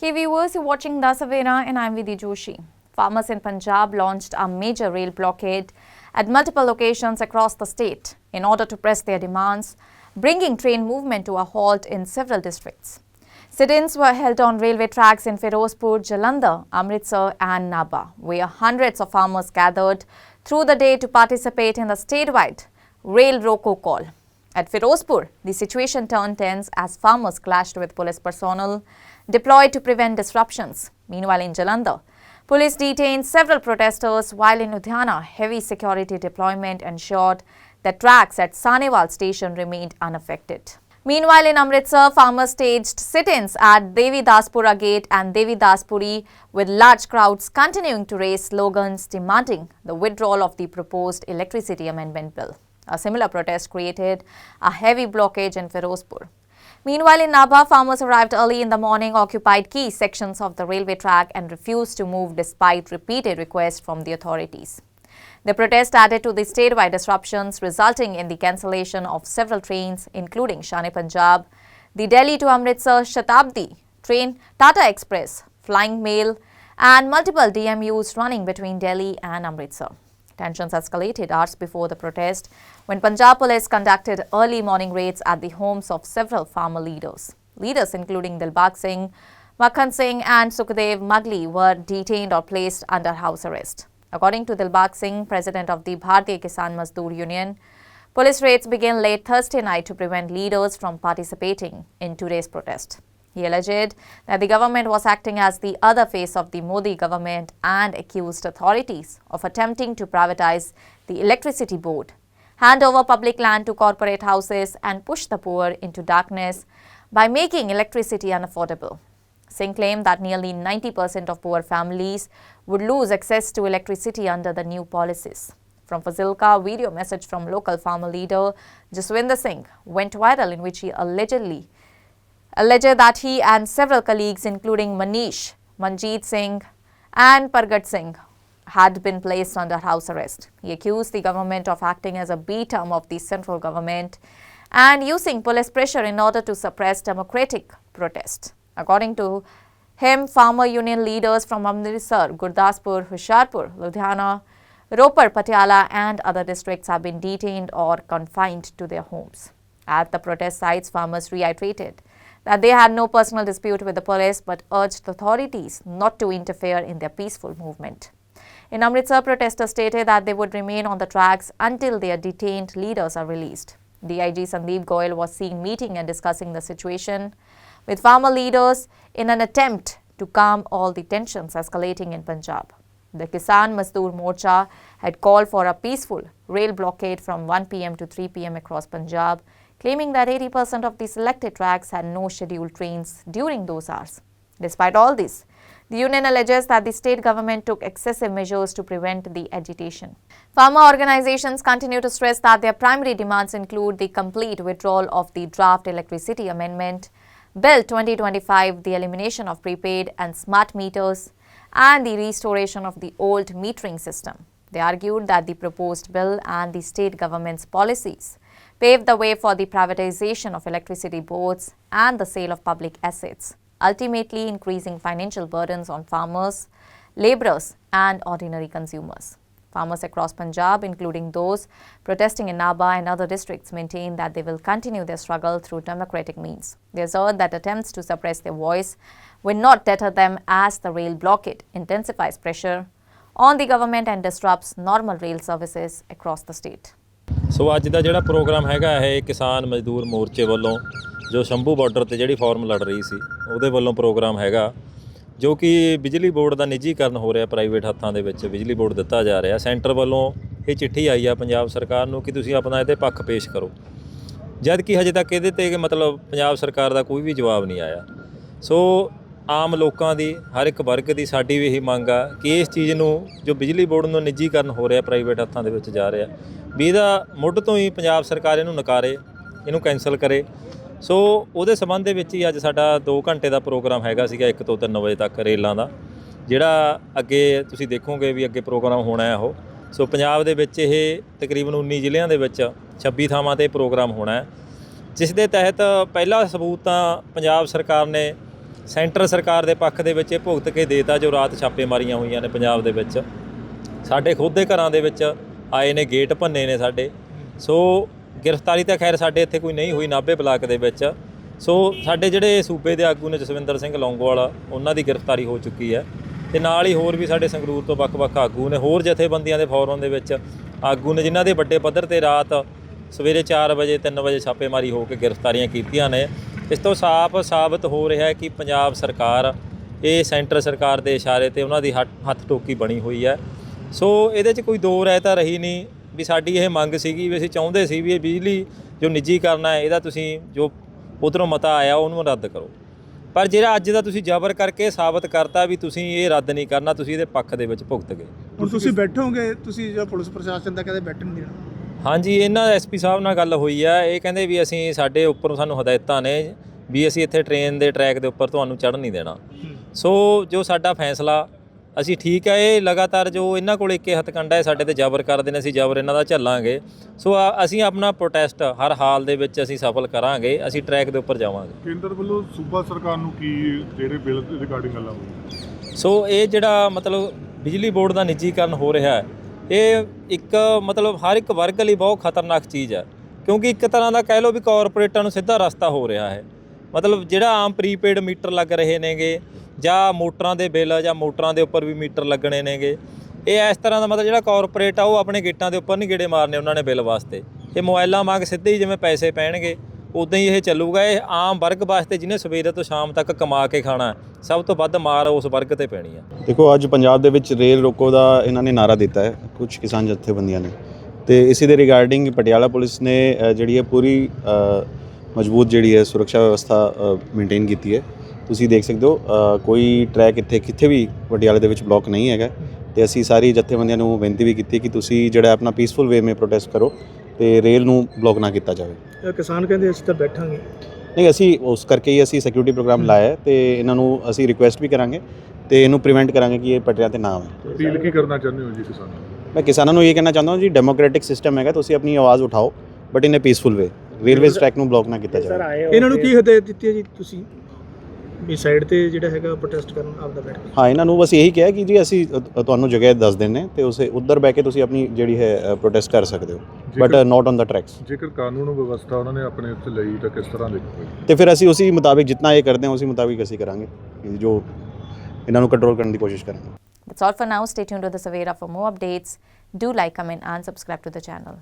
Hey viewers, you're watching the Savera and I'm Vidhi Joshi. Farmers in Punjab launched a major rail blockade at multiple locations across the state in order to press their demands, bringing train movement to a halt in several districts. Sit-ins were held on railway tracks in Firozpur, Jalandhar, Amritsar and Nabha, where hundreds of farmers gathered through the day to participate in the statewide rail roko call. At Firozpur, the situation turned tense as farmers clashed with police personnel deployed to prevent disruptions. Meanwhile, in Jalandhar, police detained several protesters, while in Ludhiana, heavy security deployment ensured that tracks at Sanewal station remained unaffected. Meanwhile, in Amritsar, farmers staged sit-ins at Devi Daspura Gate and Devi Daspuri, with large crowds continuing to raise slogans demanding the withdrawal of the proposed electricity amendment bill. A similar protest created a heavy blockage in Firozpur. Meanwhile, in Nabha, farmers arrived early in the morning, occupied key sections of the railway track and refused to move despite repeated requests from the authorities. The protest added to the statewide disruptions, resulting in the cancellation of several trains, including Shane Punjab, the Delhi to Amritsar Shatabdi train, Tata Express, Flying Mail, and multiple DMUs running between Delhi and Amritsar. Tensions escalated hours before the protest when Punjab police conducted early morning raids at the homes of several farmer leaders. Leaders including Dilbag Singh, Makhan Singh and Sukhdev Magli were detained or placed under house arrest. According to Dilbag Singh, president of the Bharatiya Kisan Mazdoor Union, police raids began late Thursday night to prevent leaders from participating in today's protest. He alleged that the government was acting as the other face of the Modi government and accused authorities of attempting to privatize the electricity board, hand over public land to corporate houses and push the poor into darkness by making electricity unaffordable. Singh claimed that nearly 90% of poor families would lose access to electricity under the new policies. From Fazilka, a video message from local farmer leader Jaswinder Singh went viral, in which he alleged that he and several colleagues, including Manish, Manjeet Singh and Pargat Singh, had been placed under house arrest. He accused the government of acting as a B-term of the central government and using police pressure in order to suppress democratic protest. According to him, farmer union leaders from Amritsar, Gurdaspur, Hoshiarpur, Ludhiana, Ropar, Patiala and other districts have been detained or confined to their homes. At the protest sites, farmers reiterated that they had no personal dispute with the police but urged authorities not to interfere in their peaceful movement. In Amritsar, protesters stated that they would remain on the tracks until their detained leaders are released. DIG Sandeep Goyal was seen meeting and discussing the situation with farmer leaders in an attempt to calm all the tensions escalating in Punjab. The Kisan Mazdoor Morcha had called for a peaceful rail blockade from 1 p.m. to 3 p.m. across Punjab, claiming that 80% of the selected tracks had no scheduled trains during those hours. Despite all this, the union alleges that the state government took excessive measures to prevent the agitation. Farmer organizations continue to stress that their primary demands include the complete withdrawal of the draft electricity amendment Bill 2025, the elimination of prepaid and smart meters, and the restoration of the old metering system. They argued that the proposed bill and the state government's policies paved the way for the privatization of electricity boards and the sale of public assets, ultimately increasing financial burdens on farmers, laborers, and ordinary consumers. Farmers across Punjab, including those protesting in Nabha and other districts, maintain that they will continue their struggle through democratic means. They assert that attempts to suppress their voice will not deter them as the rail blockade intensifies pressure on the government and disrupts normal rail services across the state. सो अज का जोड़ा programme है किसान मजदूर मोर्चे वालों जो Shambhu border से जी form लड़ रही सी उहदे वालों प्रोग्राम हैगा जो कि बिजली बोर्ड का निजीकरण हो रहा प्राइवेट हत्थां दे विच बिजली बोर्ड दिता जा रहा सेंटर वालों ये चिट्ठी आई आ पंजाब सरकार नूं कि तुसीं अपना इहदे पक्ष पेश करो जद कि हजे तक इहदे ते मतलब पंजाब सरकार का कोई भी जवाब नहीं आया। सो आम लोगों की हर एक वर्ग की साडी भी यही मंग आ कि इस चीज़ नूं जो बिजली बोर्ड नूं निजीकरण हो रहा प्राइवेट हत्थां दे विच जा रहा भी ਇਹਦਾ ਮੁੱਢ ਤੋਂ ਹੀ ਪੰਜਾਬ ਸਰਕਾਰ ਇਹਨੂੰ ਨਕਾਰੇ ਇਹਨੂੰ ਕੈਂਸਲ ਕਰੇ। ਸੋ ਉਹਦੇ ਸੰਬੰਧ ਦੇ ਵਿੱਚ ਹੀ ਅੱਜ ਸਾਡਾ 2 ਘੰਟੇ ਦਾ ਪ੍ਰੋਗਰਾਮ ਹੈਗਾ ਸੀਗਾ 1 ਤੋਂ 3 ਵਜੇ ਤੱਕ ਰੇਲਾਂ ਦਾ ਜਿਹੜਾ ਅੱਗੇ ਤੁਸੀਂ ਦੇਖੋਗੇ ਵੀ ਅੱਗੇ ਪ੍ਰੋਗਰਾਮ ਹੋਣਾ ਹੈ ਉਹ। ਸੋ ਪੰਜਾਬ ਦੇ ਵਿੱਚ ਇਹ ਤਕਰੀਬਨ 19 ਜ਼ਿਲ੍ਹਿਆਂ ਦੇ ਵਿੱਚ 26 ਥਾਵਾਂ 'ਤੇ ਪ੍ਰੋਗਰਾਮ ਹੋਣਾ ਹੈ ਜਿਸ ਦੇ ਤਹਿਤ ਪਹਿਲਾ ਸਬੂਤ ਤਾਂ ਪੰਜਾਬ ਸਰਕਾਰ ਨੇ ਸੈਂਟਰ ਸਰਕਾਰ ਦੇ ਪੱਖ ਦੇ ਵਿੱਚ ਇਹ ਭੁਗਤ ਕੇ ਦੇਤਾ ਜੋ ਰਾਤ ਛਾਪੇਮਾਰੀਆਂ ਹੋਈਆਂ ਨੇ ਪੰਜਾਬ ਦੇ ਵਿੱਚ। ਸਾਡੇ ਖੁਦ ਦੇ ਘਰਾਂ ਦੇ ਵਿੱਚ ਆਏ ਨੇ, ਗੇਟ ਭੰਨੇ ਨੇ ਸਾਡੇ। ਸੋ ਗ੍ਰਿਫਤਾਰੀ ਤਾਂ ਖੈਰ ਸਾਡੇ ਇੱਥੇ ਕੋਈ ਨਹੀਂ ਹੋਈ ਨਾਭੇ ਬਲਾਕ ਦੇ ਵਿੱਚ। ਸੋ ਸਾਡੇ ਜਿਹੜੇ ਸੂਬੇ ਦੇ ਆਗੂ ਨੇ ਜਸਵਿੰਦਰ ਸਿੰਘ ਲੌਂਗੋਵਾਲ, ਉਹਨਾਂ ਦੀ ਗ੍ਰਿਫਤਾਰੀ ਹੋ ਚੁੱਕੀ ਹੈ ਤੇ ਨਾਲ ਹੀ ਹੋਰ ਵੀ ਸਾਡੇ ਸੰਗਰੂਰ ਤੋਂ ਵੱਖ-ਵੱਖ ਆਗੂ ਨੇ, ਹੋਰ ਜਥੇਬੰਦੀਆਂ ਦੇ ਫੋਰਮ ਦੇ ਵਿੱਚ ਆਗੂ ਨੇ, ਜਿਨ੍ਹਾਂ ਦੇ ਵੱਡੇ ਪੱਧਰ ਤੇ ਰਾਤ ਸਵੇਰੇ 4 ਵਜੇ 3 ਵਜੇ ਛਾਪੇਮਾਰੀ ਹੋ ਕੇ ਗ੍ਰਿਫਤਾਰੀਆਂ ਕੀਤੀਆਂ ਨੇ। ਇਸ ਤੋਂ ਸਾਫ਼ ਸਾਬਤ ਹੋ ਰਿਹਾ ਹੈ ਕਿ ਪੰਜਾਬ ਸਰਕਾਰ ਇਹ ਸੈਂਟਰ ਸਰਕਾਰ ਦੇ ਇਸ਼ਾਰੇ ਤੇ ਉਹਨਾਂ ਦੀ ਹੱਥ ਟੋਕੀ ਬਣੀ ਹੋਈ ਹੈ। ਸੋ ਇਹਦੇ 'ਚ ਕੋਈ ਦੋ ਰਾਏ ਤਾਂ ਰਹੀ ਨਹੀਂ ਵੀ ਸਾਡੀ ਇਹ ਮੰਗ ਸੀਗੀ ਵੀ ਅਸੀਂ ਚਾਹੁੰਦੇ ਸੀ ਵੀ ਇਹ ਬਿਜਲੀ ਜੋ ਨਿੱਜੀਕਰਨ ਹੈ ਇਹਦਾ ਤੁਸੀਂ ਜੋ ਉੱਧਰੋਂ ਮਤਾ ਆਇਆ ਉਹਨੂੰ ਰੱਦ ਕਰੋ। ਪਰ ਜਿਹੜਾ ਅੱਜ ਦਾ ਤੁਸੀਂ ਜ਼ਬਰ ਕਰਕੇ ਸਾਬਤ ਕਰਤਾ ਵੀ ਤੁਸੀਂ ਇਹ ਰੱਦ ਨਹੀਂ ਕਰਨਾ, ਤੁਸੀਂ ਇਹਦੇ ਪੱਖ ਦੇ ਵਿੱਚ ਭੁਗਤ ਗਏ। ਹੁਣ ਤੁਸੀਂ ਬੈਠੋਗੇ, ਤੁਸੀਂ ਜੋ ਪੁਲਿਸ ਪ੍ਰਸ਼ਾਸਨ ਦਾ ਕਹਿੰਦੇ ਬੈਠਣ ਨਹੀਂ ਦੇਣਾ। ਹਾਂਜੀ, ਇਹਨਾਂ ਐਸਪੀ ਸਾਹਿਬ ਨਾਲ ਗੱਲ ਹੋਈ ਆ। ਇਹ ਕਹਿੰਦੇ ਵੀ ਅਸੀਂ ਸਾਡੇ ਉੱਪਰੋਂ ਸਾਨੂੰ ਹਦਾਇਤਾਂ ਨੇ ਵੀ ਅਸੀਂ ਇੱਥੇ ਟ੍ਰੇਨ ਦੇ ਟਰੈਕ ਦੇ ਉੱਪਰ ਤੁਹਾਨੂੰ ਚੜ੍ਹਨ ਨਹੀਂ ਦੇਣਾ। ਸੋ ਜੋ ਸਾਡਾ ਫੈਸਲਾ ਅਸੀਂ ਠੀਕ ਹੈ, ਇਹ ਲਗਾਤਾਰ ਜੋ ਇਹਨਾਂ ਕੋਲ ਇੱਕ ਹੱਥਕੰਡਾ ਹੈ ਸਾਡੇ ਤੇ ਜ਼ਬਰ ਕਰਦੇ ਨੇ, ਅਸੀਂ ਜ਼ਬਰ ਇਹਨਾਂ ਦਾ ਝੱਲਾਂਗੇ। ਸੋ ਅਸੀਂ ਆਪਣਾ ਪ੍ਰੋਟੈਸਟ ਹਰ ਹਾਲ ਦੇ ਵਿੱਚ ਅਸੀਂ ਸਫਲ ਕਰਾਂਗੇ, ਅਸੀਂ ਟਰੈਕ ਦੇ ਉੱਪਰ ਜਾਵਾਂਗੇ। ਕੇਂਦਰ ਵੱਲੋਂ ਸੂਬਾ ਸਰਕਾਰ ਨੂੰ ਕੀ ਜਿਹੜੇ ਬਿੱਲ ਰਿਗਾਰਡਿੰਗ ਗੱਲਾਂ ਹੋਈਆਂ? ਸੋ ਇਹ ਜਿਹੜਾ ਮਤਲਬ ਬਿਜਲੀ ਬੋਰਡ ਦਾ ਨਿੱਜੀਕਰਨ ਹੋ ਰਿਹਾ ਹੈ, ਇਹ ਇੱਕ ਮਤਲਬ ਹਰ ਇੱਕ ਵਰਗ ਲਈ ਬਹੁਤ ਖਤਰਨਾਕ ਚੀਜ਼ ਹੈ, ਕਿਉਂਕਿ ਇੱਕ ਤਰ੍ਹਾਂ ਦਾ ਕਹਿ ਲਓ ਵੀ ਕਾਰਪੋਰੇਟਾਂ ਨੂੰ ਸਿੱਧਾ ਰਸਤਾ ਹੋ ਰਿਹਾ ਹੈ। ਮਤਲਬ ਜਿਹੜਾ ਆਮ ਪ੍ਰੀਪੇਡ ਮੀਟਰ ਲੱਗ ਰਹੇ ਨੇਗੇ ਜਾਂ ਮੋਟਰਾਂ ਦੇ ਬਿੱਲ ਜਾਂ ਮੋਟਰਾਂ ਦੇ ਉੱਪਰ ਵੀ ਮੀਟਰ ਲੱਗਣੇ ਨੇਗੇ, ਇਹ ਇਸ ਤਰ੍ਹਾਂ ਦਾ ਮਤਲਬ ਜਿਹੜਾ ਕਾਰਪੋਰੇਟ ਆ ਉਹ ਆਪਣੇ ਗੇਟਾਂ ਦੇ ਉੱਪਰ ਨਹੀਂ ਗੇੜੇ ਮਾਰਨੇ ਉਹਨਾਂ ਨੇ ਬਿੱਲ ਵਾਸਤੇ। ਇਹ ਮੋਬਾਈਲਾਂ ਵਾਂਗ ਸਿੱਧੇ ਹੀ ਜਿਵੇਂ ਪੈਸੇ ਪੈਣਗੇ ਉੱਦਾਂ ਹੀ ਇਹ ਚੱਲੂਗਾ। ਇਹ ਆਮ ਵਰਗ ਵਾਸਤੇ ਜਿਹਨੇ ਸਵੇਰੇ ਤੋਂ ਸ਼ਾਮ ਤੱਕ ਕਮਾ ਕੇ ਖਾਣਾ, ਸਭ ਤੋਂ ਵੱਧ ਮਾਰ ਉਸ ਵਰਗ ਤੇ ਪੈਣੀ ਆ। ਦੇਖੋ, ਅੱਜ ਪੰਜਾਬ ਦੇ ਵਿੱਚ ਰੇਲ ਰੋਕੋ ਦਾ ਇਹਨਾਂ ਨੇ ਨਾਰਾ ਦਿੱਤਾ ਹੈ ਕੁਝ ਕਿਸਾਨ ਜਥੇਬੰਦੀਆਂ ਨੇ, ਤੇ ਇਸੇ ਦੇ ਰਿਗਾਰਡਿੰਗ ਪਟਿਆਲਾ ਪੁਲਿਸ ਨੇ ਜਿਹੜੀ ਹੈ ਪੂਰੀ ਮਜ਼ਬੂਤ ਜਿਹੜੀ ਹੈ ਸੁਰੱਖਿਆ ਵਿਵਸਥਾ ਮੇਨਟੇਨ ਕੀਤੀ ਹੈ। ਤੁਸੀਂ ਦੇਖ ਸਕਦੇ ਹੋ ਕੋਈ ਟਰੈਕ ਇੱਥੇ ਕਿੱਥੇ ਵੀ ਪਟਿਆਲੇ ਦੇ ਵਿੱਚ ਬਲੌਕ ਨਹੀਂ ਹੈਗਾ। ਤੇ ਅਸੀਂ ਸਾਰੀ ਜਥੇਬੰਦੀਆਂ ਨੂੰ ਬੇਨਤੀ ਵੀ ਕੀਤੀ ਕਿ ਤੁਸੀਂ ਜਿਹੜਾ ਆਪਣਾ ਪੀਸਫੁਲ ਵੇ ਮੇ ਪ੍ਰੋਟੈਸਟ ਕਰੋ ਤੇ ਰੇਲ ਨੂੰ ਬਲੌਕ ਨਾ ਕੀਤਾ ਜਾਵੇ। ਕਿਸਾਨ ਕਹਿੰਦੇ ਅਸੀਂ ਤਾਂ ਬੈਠਾਂਗੇ ਨਹੀਂ, ਅਸੀਂ ਉਸ ਕਰਕੇ ਹੀ ਅਸੀਂ ਸਿਕਿਉਰਿਟੀ ਪ੍ਰੋਗਰਾਮ ਲਾਇਆ ਤੇ ਇਹਨਾਂ ਨੂੰ ਅਸੀਂ ਰਿਕੁਐਸਟ ਵੀ ਕਰਾਂਗੇ ਤੇ ਇਹਨੂੰ ਪ੍ਰੀਵੈਂਟ ਕਰਾਂਗੇ ਕਿ ਇਹ ਪਟਿਆਲੇ ਤੇ ਨਾ ਆਵੇ। ਅਪੀਲ ਕੀ ਕਰਨਾ ਚਾਹੁੰਦੇ ਹੋ ਜੀ ਕਿਸਾਨਾਂ ਨੂੰ? ਮੈਂ ਕਿਸਾਨਾਂ ਨੂੰ ਇਹ ਕਹਿਣਾ ਚਾਹੁੰਦਾ ਹਾਂ ਜੀ, ਡੈਮੋਕ੍ਰੈਟਿਕ ਸਿਸਟਮ ਹੈਗਾ, ਤੁਸੀਂ ਆਪਣੀ ਆਵਾਜ਼ ਉਠਾਓ but in a peaceful way. Railways track ਨੂੰ ਬਲੌਕ ਨਾ ਕੀਤਾ ਜਾਵੇ। ਇਹਨਾਂ ਨੂੰ ਕੀ ਹਦਾਇਤ ਦਿੱਤੀ ਹੈ ਜੀ ਤੁਸੀਂ ਵੀ ਸਾਈਡ ਤੇ ਜਿਹੜਾ ਹੈਗਾ ਪ੍ਰੋਟੈਸਟ ਕਰਨ ਆਪਦਾ ਬੈਠ ਕੇ? ਹਾਂ, ਇਹਨਾਂ ਨੂੰ ਬਸ ਇਹੀ ਕਿਹਾ ਕਿ ਜੀ ਅਸੀਂ ਤੁਹਾਨੂੰ ਜਗ੍ਹਾ ਦੱਸ ਦਿੰਦੇ ਤੇ ਉਸੇ ਉੱਧਰ ਬਹਿ ਕੇ ਤੁਸੀਂ ਆਪਣੀ ਜਿਹੜੀ ਹੈ ਪ੍ਰੋਟੈਸਟ ਕਰ ਸਕਦੇ ਹੋ, but not on the tracks. ਜੇਕਰ ਕਾਨੂੰਨ ਵਿਵਸਥਾ ਉਹਨਾਂ ਨੇ ਆਪਣੇ ਉੱਤੇ ਲਈ ਤਾਂ ਕਿਸ ਤਰ੍ਹਾਂ ਦੇਖੋਗੇ? ਤੇ ਫਿਰ ਅਸੀਂ ਉਸੇ ਮੁਤਾਬਿਕ ਜਿੰਨਾ ਇਹ ਕਰਦੇ ਹਾਂ ਉਸੇ ਮੁਤਾਬਿਕ ਅਸੀਂ ਕਰਾਂਗੇ, ਜੋ ਇਹਨਾਂ ਨੂੰ ਕੰਟਰੋਲ ਕਰਨ ਦੀ ਕੋਸ਼ਿਸ਼ ਕਰਾਂਗੇ। That's all for now. Stay tuned to the Savera for more updates. Do like, comment and subscribe to the channel.